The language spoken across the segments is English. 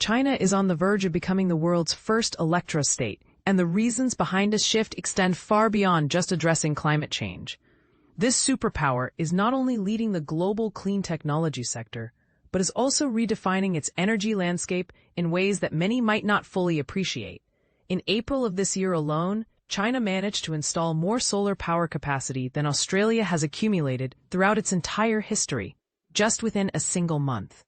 China is on the verge of becoming the world's first electrostate, and the reasons behind this shift extend far beyond just addressing climate change. This superpower is not only leading the global clean technology sector, but is also redefining its energy landscape in ways that many might not fully appreciate. In April of this year alone, China managed to install more solar power capacity than Australia has accumulated throughout its entire history, just within a single month.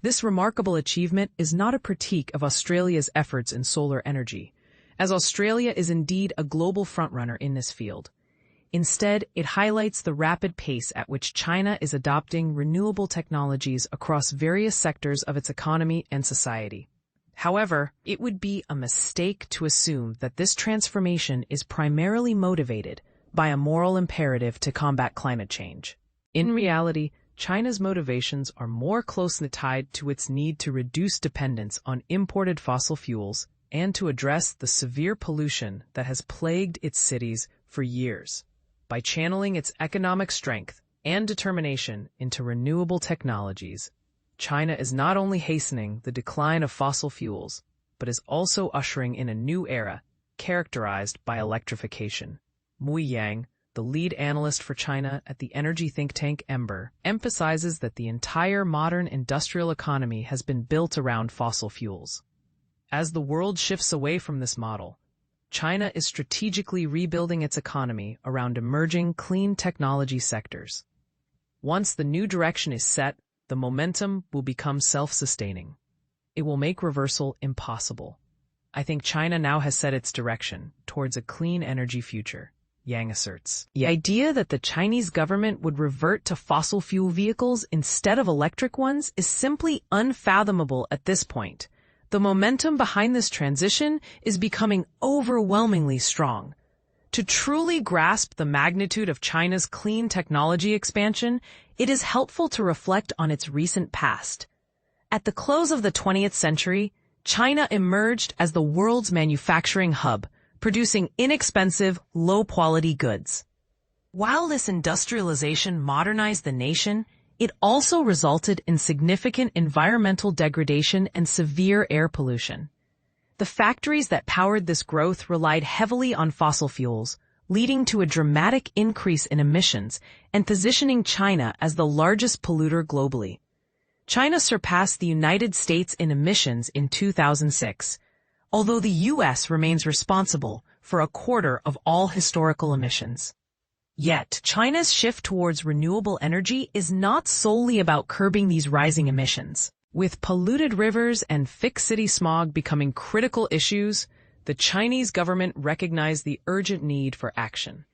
This remarkable achievement is not a critique of Australia's efforts in solar energy, as Australia is indeed a global frontrunner in this field. Instead, it highlights the rapid pace at which China is adopting renewable technologies across various sectors of its economy and society. However, it would be a mistake to assume that this transformation is primarily motivated by a moral imperative to combat climate change. In reality, China's motivations are more closely tied to its need to reduce dependence on imported fossil fuels and to address the severe pollution that has plagued its cities for years. By channeling its economic strength and determination into renewable technologies, China is not only hastening the decline of fossil fuels, but is also ushering in a new era characterized by electrification. Mui Yang, the lead analyst for China at the energy think tank Ember, emphasizes that the entire modern industrial economy has been built around fossil fuels. As the world shifts away from this model, China is strategically rebuilding its economy around emerging clean technology sectors. Once the new direction is set, the momentum will become self-sustaining. It will make reversal impossible. I think China now has set its direction towards a clean energy future, Yang asserts. The idea that the Chinese government would revert to fossil fuel vehicles instead of electric ones is simply unfathomable at this point. The momentum behind this transition is becoming overwhelmingly strong. To truly grasp the magnitude of China's clean technology expansion, it is helpful to reflect on its recent past. At the close of the 20th century, China emerged as the world's manufacturing hub, producing inexpensive, low-quality goods. While this industrialization modernized the nation, it also resulted in significant environmental degradation and severe air pollution. The factories that powered this growth relied heavily on fossil fuels, leading to a dramatic increase in emissions and positioning China as the largest polluter globally. China surpassed the United States in emissions in 2006, although the U.S. remains responsible for a quarter of all historical emissions. Yet, China's shift towards renewable energy is not solely about curbing these rising emissions. With polluted rivers and thick city smog becoming critical issues, the Chinese government recognized the urgent need for action.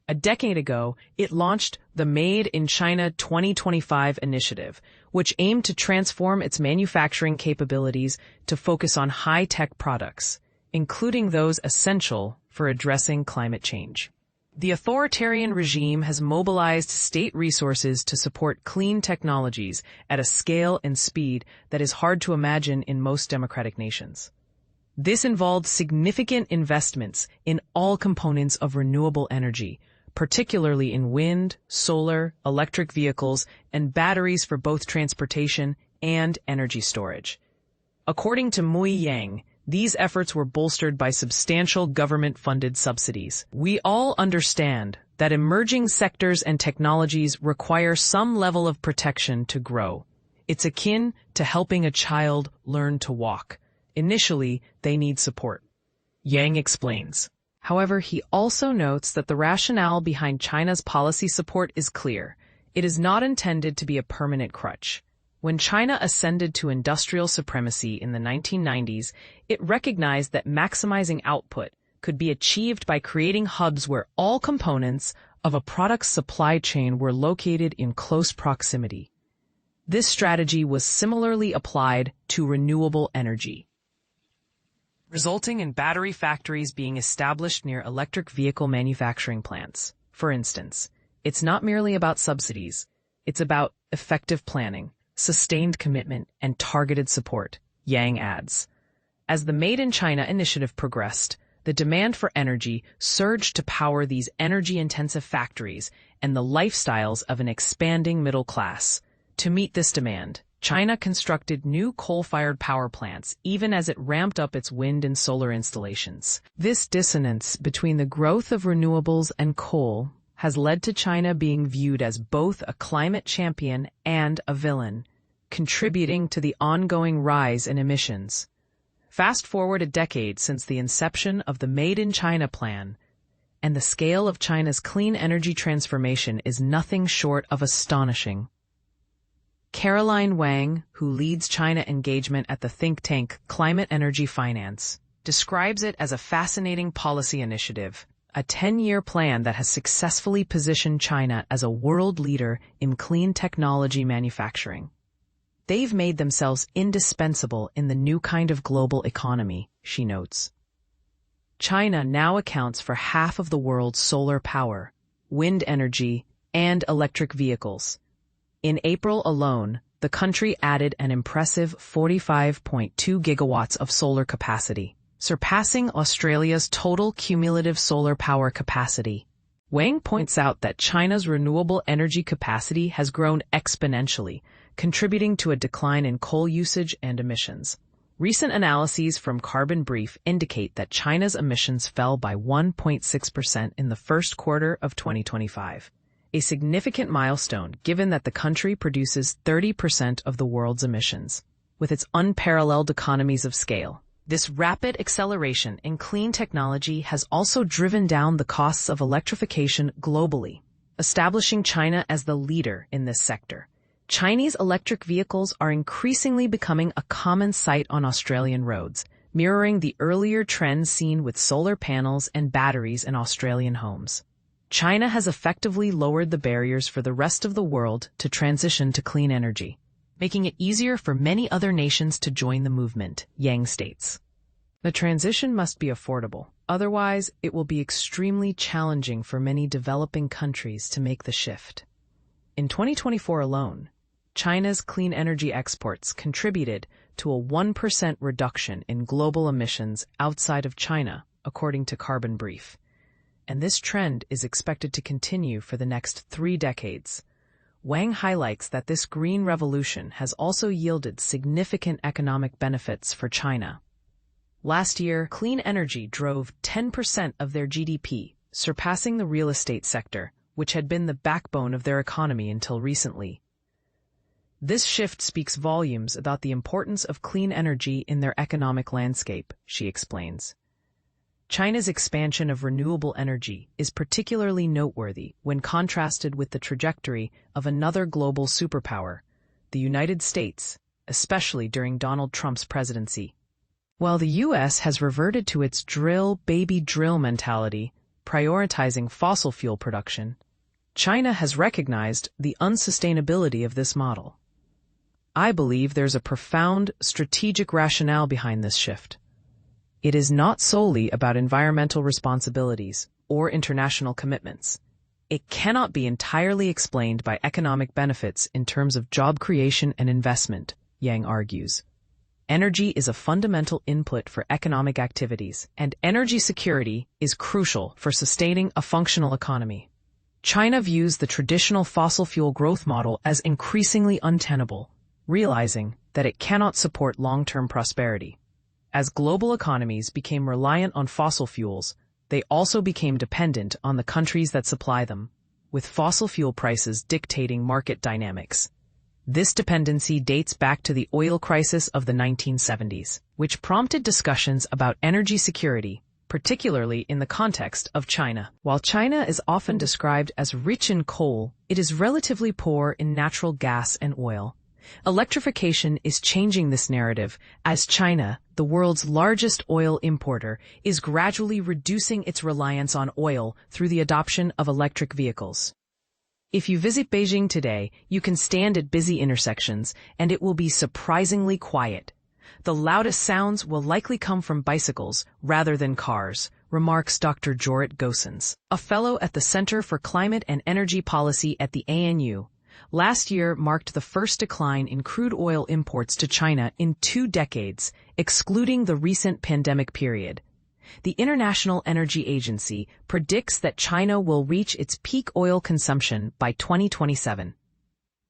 A decade ago, it launched the Made in China 2025 initiative, which aimed to transform its manufacturing capabilities to focus on high-tech products, including those essential for addressing climate change. The authoritarian regime has mobilized state resources to support clean technologies at a scale and speed that is hard to imagine in most democratic nations. This involved significant investments in all components of renewable energy, particularly in wind, solar, electric vehicles, and batteries for both transportation and energy storage. According to Mui Yang, these efforts were bolstered by substantial government-funded subsidies. We all understand that emerging sectors and technologies require some level of protection to grow. It's akin to helping a child learn to walk. Initially, they need support. Yang explains. However, he also notes that the rationale behind China's policy support is clear. It is not intended to be a permanent crutch. When China ascended to industrial supremacy in the 1990s, it recognized that maximizing output could be achieved by creating hubs where all components of a product's supply chain were located in close proximity. This strategy was similarly applied to renewable energy, resulting in battery factories being established near electric vehicle manufacturing plants. For instance, it's not merely about subsidies, it's about effective planning, sustained commitment, and targeted support, Yang adds. As the Made in China initiative progressed, the demand for energy surged to power these energy-intensive factories and the lifestyles of an expanding middle class. To meet this demand, China constructed new coal-fired power plants even as it ramped up its wind and solar installations. This dissonance between the growth of renewables and coal has led to China being viewed as both a climate champion and a villain, contributing to the ongoing rise in emissions. Fast forward a decade since the inception of the Made in China plan, and the scale of China's clean energy transformation is nothing short of astonishing. Caroline Wang, who leads China engagement at the think tank Climate Energy Finance, describes it as a fascinating policy initiative, a 10-year plan that has successfully positioned China as a world leader in clean technology manufacturing. They've made themselves indispensable in the new kind of global economy, she notes. China now accounts for half of the world's solar power, wind energy, and electric vehicles. In April alone, the country added an impressive 45.2 gigawatts of solar capacity, surpassing Australia's total cumulative solar power capacity. Wang points out that China's renewable energy capacity has grown exponentially, contributing to a decline in coal usage and emissions. Recent analyses from Carbon Brief indicate that China's emissions fell by 1.6% in the first quarter of 2025, a significant milestone given that the country produces 30% of the world's emissions. With its unparalleled economies of scale, this rapid acceleration in clean technology has also driven down the costs of electrification globally, establishing China as the leader in this sector. Chinese electric vehicles are increasingly becoming a common sight on Australian roads, mirroring the earlier trends seen with solar panels and batteries in Australian homes. China has effectively lowered the barriers for the rest of the world to transition to clean energy, making it easier for many other nations to join the movement, Yang states. The transition must be affordable. Otherwise, it will be extremely challenging for many developing countries to make the shift. In 2024 alone, China's clean energy exports contributed to a 1% reduction in global emissions outside of China, according to Carbon Brief. And this trend is expected to continue for the next 3 decades. Wang highlights that this green revolution has also yielded significant economic benefits for China. Last year, clean energy drove 10% of their GDP, surpassing the real estate sector, which had been the backbone of their economy until recently. This shift speaks volumes about the importance of clean energy in their economic landscape, she explains. China's expansion of renewable energy is particularly noteworthy when contrasted with the trajectory of another global superpower, the United States, especially during Donald Trump's presidency. While the U.S. has reverted to its drill, baby drill mentality, prioritizing fossil fuel production, China has recognized the unsustainability of this model. I believe there's a profound strategic rationale behind this shift. It is not solely about environmental responsibilities or international commitments. It cannot be entirely explained by economic benefits in terms of job creation and investment, Yang argues. Energy is a fundamental input for economic activities, and energy security is crucial for sustaining a functional economy. China views the traditional fossil fuel growth model as increasingly untenable, realizing that it cannot support long-term prosperity. As global economies became reliant on fossil fuels, they also became dependent on the countries that supply them, with fossil fuel prices dictating market dynamics. This dependency dates back to the oil crisis of the 1970s, which prompted discussions about energy security, particularly in the context of China. While China is often described as rich in coal, it is relatively poor in natural gas and oil. Electrification is changing this narrative as China, the world's largest oil importer, is gradually reducing its reliance on oil through the adoption of electric vehicles. If you visit Beijing today, you can stand at busy intersections, and it will be surprisingly quiet. The loudest sounds will likely come from bicycles rather than cars, remarks Dr. Jorrit Goossens, a fellow at the Center for Climate and Energy Policy at the ANU. Last year marked the first decline in crude oil imports to China in 2 decades, excluding the recent pandemic period. The International Energy Agency predicts that China will reach its peak oil consumption by 2027.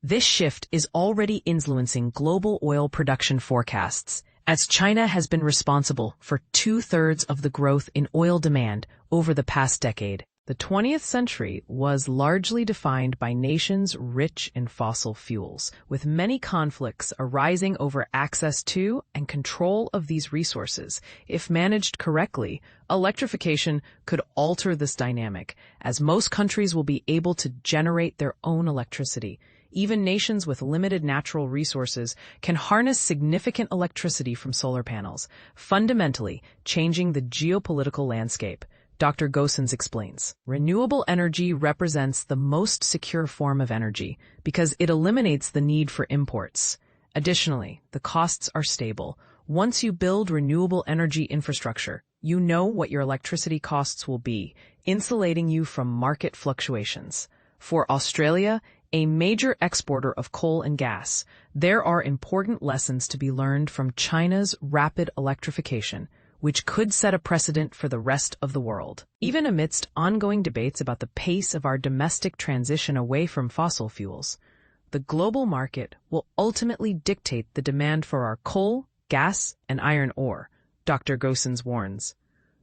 This shift is already influencing global oil production forecasts, as China has been responsible for 2/3 of the growth in oil demand over the past decade. The 20th century was largely defined by nations rich in fossil fuels, with many conflicts arising over access to and control of these resources. If managed correctly, electrification could alter this dynamic, as most countries will be able to generate their own electricity. Even nations with limited natural resources can harness significant electricity from solar panels, fundamentally changing the geopolitical landscape. Dr. Gosens explains, renewable energy represents the most secure form of energy because it eliminates the need for imports. Additionally, the costs are stable. Once you build renewable energy infrastructure, you know what your electricity costs will be, insulating you from market fluctuations. For Australia, a major exporter of coal and gas, there are important lessons to be learned from China's rapid electrification, which could set a precedent for the rest of the world. Even amidst ongoing debates about the pace of our domestic transition away from fossil fuels, the global market will ultimately dictate the demand for our coal, gas, and iron ore, Dr. Gosens warns.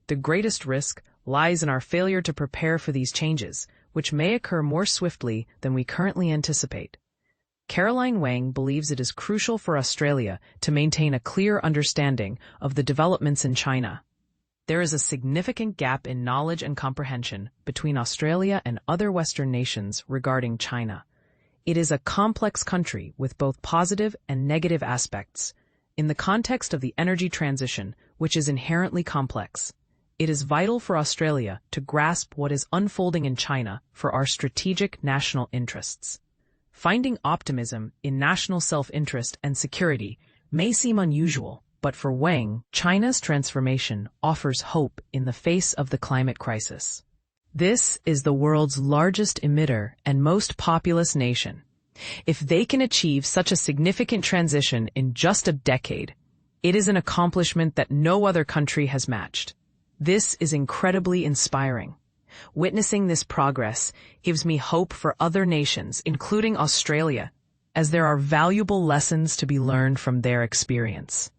The greatest risk lies in our failure to prepare for these changes, which may occur more swiftly than we currently anticipate. Caroline Wang believes it is crucial for Australia to maintain a clear understanding of the developments in China. There is a significant gap in knowledge and comprehension between Australia and other Western nations regarding China. It is a complex country with both positive and negative aspects. In the context of the energy transition, which is inherently complex, it is vital for Australia to grasp what is unfolding in China for our strategic national interests. Finding optimism in national self-interest and security may seem unusual, but for Wang, China's transformation offers hope in the face of the climate crisis. This is the world's largest emitter and most populous nation. If they can achieve such a significant transition in just a decade, it is an accomplishment that no other country has matched. This is incredibly inspiring. Witnessing this progress gives me hope for other nations, including Australia, as there are valuable lessons to be learned from their experience.